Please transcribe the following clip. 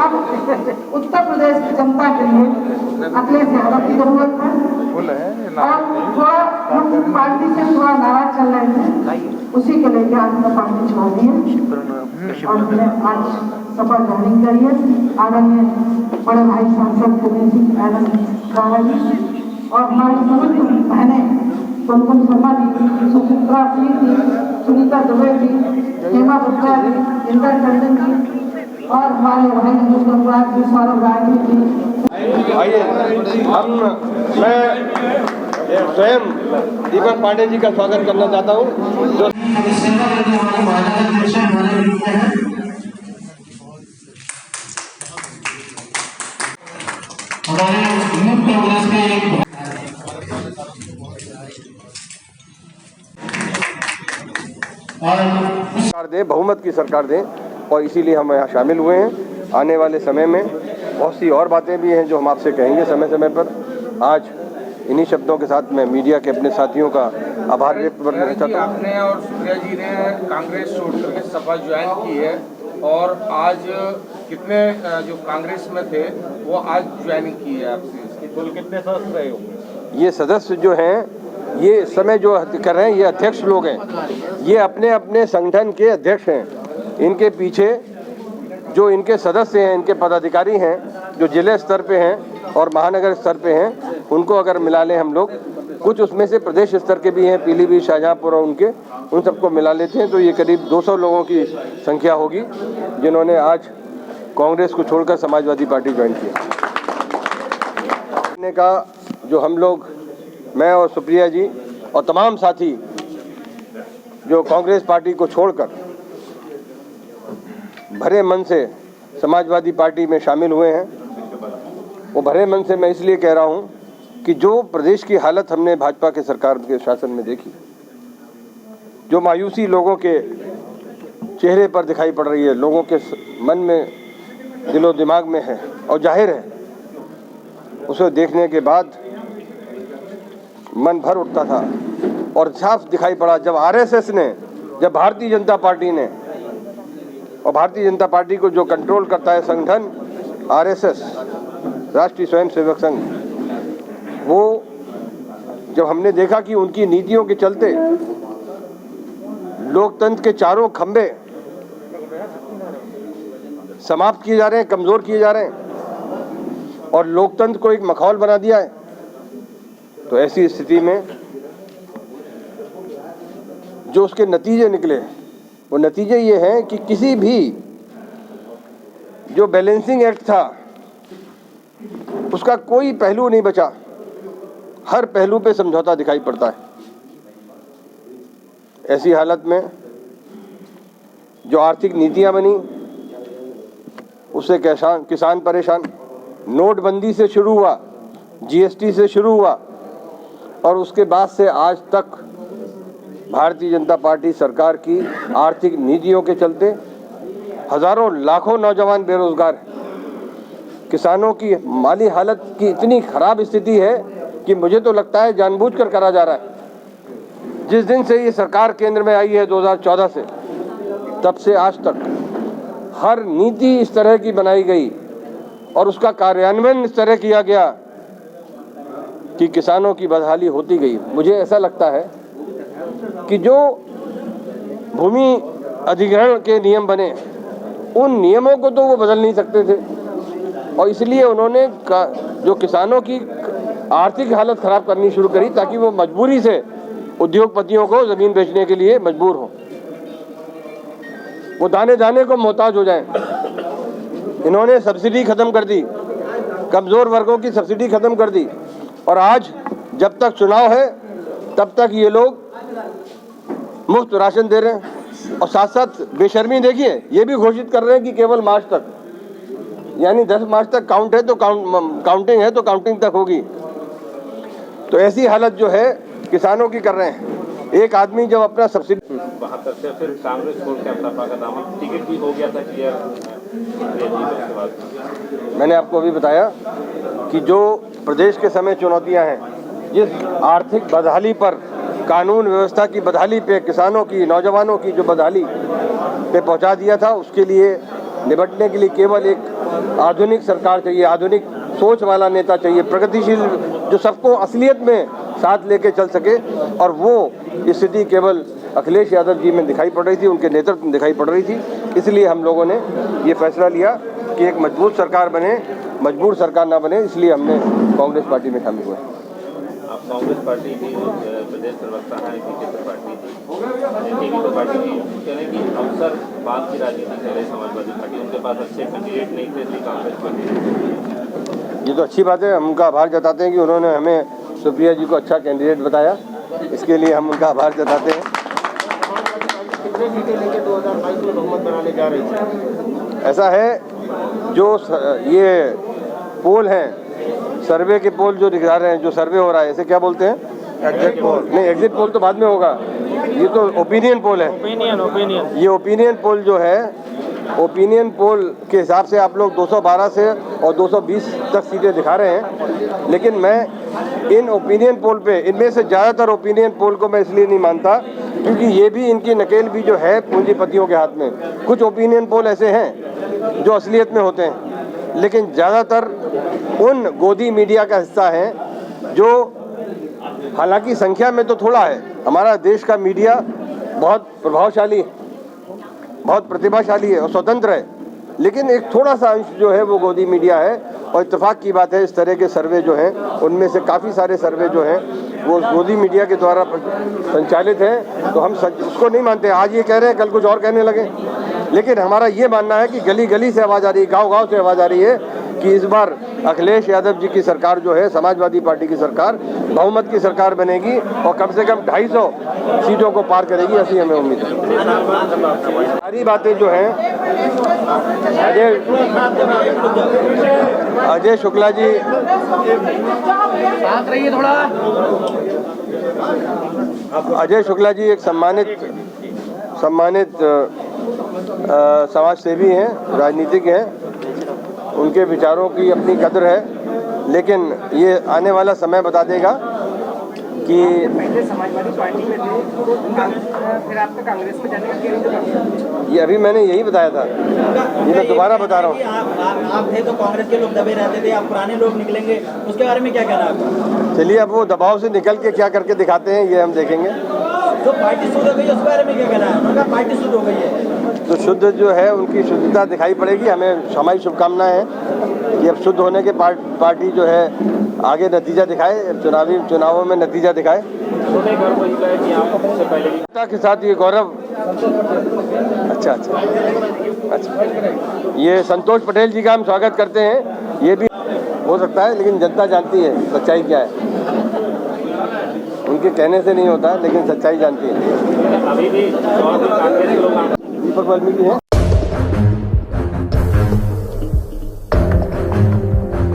अब उत्तर प्रदेश की जनता के लिए अखिलेश यादव की जरूरत है। और थोड़ा हम पार्टी से थोड़ा नाराज चल रहे थे, उसी के लेकर आज मैं पार्टी छोड़ दी है और मैंने आज सपा ज्वाइनिंग करी है। आदरणीय बड़े भाई सांसद जी और हमारी सभी बहनें कुमकुम शर्मा जी, सुचित्रा सिंह जी, सुनीता दुबे जी, हेमा गुप्ता जी, इंदिरा टंडन जी और हमारे भाई गुजरात जी, सौरभ राय जी। आइए मैं स्वयं दीपक पांडे जी का स्वागत करना चाहता हूँ जो सरकार दे, बहुमत की सरकार दे और इसीलिए हम यहाँ शामिल हुए हैं। आने वाले समय में बहुत सी और बातें भी हैं जो हम आपसे कहेंगे समय समय पर। आज इन्हीं शब्दों के साथ मैं मीडिया के अपने साथियों का आभार व्यक्त करना चाहता हूँ। आपने और सुप्रिया जी ने कांग्रेस छोड़ करके सपा ज्वाइन की है और आज कितने जो कांग्रेस में थे वो आज ज्वाइनिंग की है आपसे, कुल कितने सदस्य रहे हो? ये सदस्य जो हैं ये इस समय जो कर रहे हैं ये अध्यक्ष लोग हैं, ये अपने अपने संगठन के अध्यक्ष हैं। इनके पीछे जो इनके सदस्य हैं, इनके पदाधिकारी हैं जो जिले स्तर पे हैं और महानगर स्तर पे हैं, उनको अगर मिला लें हम लोग, कुछ उसमें से प्रदेश स्तर के भी हैं, पीलीभीत, शाहजहाँपुर और उन सबको मिला लेते हैं तो ये करीब 200 लोगों की संख्या होगी जिन्होंने आज कांग्रेस को छोड़कर समाजवादी पार्टी ज्वाइन किया। का जो हम लोग, मैं और सुप्रिया जी और तमाम साथी जो कांग्रेस पार्टी को छोड़कर भरे मन से समाजवादी पार्टी में शामिल हुए हैं, वो भरे मन से मैं इसलिए कह रहा हूँ कि जो प्रदेश की हालत हमने भाजपा के सरकार के शासन में देखी, जो मायूसी लोगों के चेहरे पर दिखाई पड़ रही है, लोगों के मन में, दिलो दिमाग में है और जाहिर है, उसे देखने के बाद मन भर उठता था और साफ दिखाई पड़ा जब आरएसएस ने, जब भारतीय जनता पार्टी ने, और भारतीय जनता पार्टी को जो कंट्रोल करता है संगठन आरएसएस, राष्ट्रीय स्वयंसेवक संघ, वो जब हमने देखा कि उनकी नीतियों के चलते लोकतंत्र के चारों खंभे समाप्त किए जा रहे हैं, कमजोर किए जा रहे हैं और लोकतंत्र को एक मखौल बना दिया है, तो ऐसी स्थिति में जो उसके नतीजे निकले, वो नतीजे ये हैं कि किसी भी जो बैलेंसिंग एक्ट था उसका कोई पहलू नहीं बचा, हर पहलू पे समझौता दिखाई पड़ता है। ऐसी हालत में जो आर्थिक नीतियां बनी उससे किसान परेशान, नोटबंदी से शुरू हुआ, जीएसटी से शुरू हुआ और उसके बाद से आज तक भारतीय जनता पार्टी सरकार की आर्थिक नीतियों के चलते हजारों लाखों नौजवान बेरोजगार हैं। किसानों की माली हालत की इतनी खराब स्थिति है कि मुझे तो लगता है जानबूझकर करा जा रहा है। जिस दिन से ये सरकार केंद्र में आई है 2014 से, तब से आज तक हर नीति इस तरह की बनाई गई और उसका कार्यान्वयन इस तरह किया गया कि किसानों की बदहाली होती गई। मुझे ऐसा लगता है कि जो भूमि अधिग्रहण के नियम बने, उन नियमों को तो वो बदल नहीं सकते थे और इसलिए उन्होंने जो किसानों की आर्थिक हालत खराब करनी शुरू करी ताकि वो मजबूरी से उद्योगपतियों को जमीन बेचने के लिए मजबूर हो, वो दाने दाने को मोहताज हो जाएं। इन्होंने सब्सिडी खत्म कर दी, कमजोर वर्गों की सब्सिडी खत्म कर दी और आज जब तक चुनाव है तब तक ये लोग मुफ्त राशन दे रहे हैं और साथ साथ बेशर्मी देखिए, ये भी घोषित कर रहे हैं कि केवल मार्च तक, यानी 10 मार्च तक काउंट है तो काउंटिंग है तो काउंटिंग तक होगी। तो ऐसी हालत जो है किसानों की कर रहे हैं। एक आदमी जब अपना सब्सिडी 72 से फिर कांग्रेस छोड़ के सपा का दामन, टिकट भी हो गया था क्लियर। मैंने आपको अभी बताया कि जो प्रदेश के समय चुनौतियां हैं, जिस आर्थिक बदहाली पर, कानून व्यवस्था की बदहाली पे, किसानों की, नौजवानों की जो बदहाली पे पहुंचा दिया था, उसके लिए निपटने के लिए केवल एक आधुनिक सरकार चाहिए, आधुनिक सोच वाला नेता चाहिए, प्रगतिशील, जो सबको असलियत में साथ लेके चल सके। और वो स्थिति केवल अखिलेश यादव जी में दिखाई पड़ रही थी, उनके नेतृत्व में दिखाई पड़ रही थी। इसलिए हम लोगों ने ये फैसला लिया कि एक मजबूत सरकार बने, मजबूर सरकार ना बने, इसलिए हमने कांग्रेस पार्टी में शामिल हुए। आप कांग्रेस पार्टी की प्रदेश प्रवक्ता हैं, बीजेपी पार्टी टीवी पार्टी की कह रहे हैं कि अवसर बाद की राजनीति कर रही समाजवादी पार्टी, उनके पास अच्छे कैंडिडेट नहीं थे, इसलिए कांग्रेस पार्टी। ये तो अच्छी बात है, हम उनका आभार जताते हैं कि उन्होंने हमें सुप्रिया जी को अच्छा कैंडिडेट बताया, इसके लिए हम उनका आभार जताते हैं। कितने सीटें लेके 2022 में बहुमत बनाने जा रही है? ऐसा है, जो ये पोल हैं, सर्वे के पोल जो दिखा रहे हैं, जो सर्वे हो रहा है, इसे क्या बोलते हैं? Exit poll. नहीं, एग्जिट पोल तो बाद में होगा, ये तो ओपिनियन पोल है। ओपिनियन ये ओपिनियन पोल जो है, ओपिनियन पोल के हिसाब से आप लोग 212 से और 220 तक सीटें दिखा रहे हैं, लेकिन मैं इन ओपिनियन पोल पे, इनमें से ज़्यादातर ओपिनियन पोल को मैं इसलिए नहीं मानता क्योंकि ये भी, इनकी नकेल भी जो है पूंजीपतियों के हाथ में। कुछ ओपिनियन पोल ऐसे हैं जो असलियत में होते हैं, लेकिन ज़्यादातर उन गोदी मीडिया का हिस्सा है जो, हालांकि संख्या में तो थोड़ा है, हमारा देश का मीडिया बहुत प्रभावशाली है, बहुत प्रतिभाशाली है और स्वतंत्र है, लेकिन एक थोड़ा सा अंश जो है वो गोदी मीडिया है। और इत्तेफाक की बात है, इस तरह के सर्वे जो हैं, उनमें से काफ़ी सारे सर्वे जो हैं वो गोदी मीडिया के द्वारा संचालित हैं, तो हम उसको नहीं मानते। आज ये कह रहे हैं, कल कुछ और कहने लगे, लेकिन हमारा ये मानना है कि गली गली से आवाज़ आ रही है, गाँव-गाँव से आवाज़ आ रही है कि इस बार अखिलेश यादव जी की सरकार जो है, समाजवादी पार्टी की सरकार, बहुमत की सरकार बनेगी और कम से कम 250 सीटों को पार करेगी, ऐसी हमें उम्मीद है। सारी बातें जो हैं अजय शुक्ला जी, अजय शुक्ला जी एक सम्मानित समाज सेवी हैं, राजनीतिक हैं, उनके विचारों की अपनी कदर है, लेकिन ये आने वाला समय बता देगा कि समाजवादी पार्टी में थे, फिर आपका कांग्रेस में जाने का क्या? ये अभी मैंने यही बताया था, ये मैं दोबारा बता रहा हूँ। आप थे तो कांग्रेस के लोग दबे रहते थे, आप पुराने लोग निकलेंगे, उसके बारे में क्या कहना आपका? चलिए, अब वो दबाव से निकल के क्या करके दिखाते हैं ये हम देखेंगे। जो पार्टी शुद्ध हो गई है उसके बारे में क्या कहना है? उनका पार्टी शुद्ध हो गई है, तो शुद्ध जो है उनकी शुद्धता दिखाई पड़ेगी। हमारी शुभकामनाएं हैं कि अब शुद्ध होने के पार्टी जो है आगे नतीजा दिखाए, चुनावों में नतीजा दिखाए। के साथ ये गौरव, अच्छा, ये संतोष पटेल जी का हम स्वागत करते हैं। ये भी हो सकता है, लेकिन जनता जानती है सच्चाई क्या है, उनके कहने से नहीं होता, लेकिन सच्चाई जानती है। दीपक वाल्मीकि है।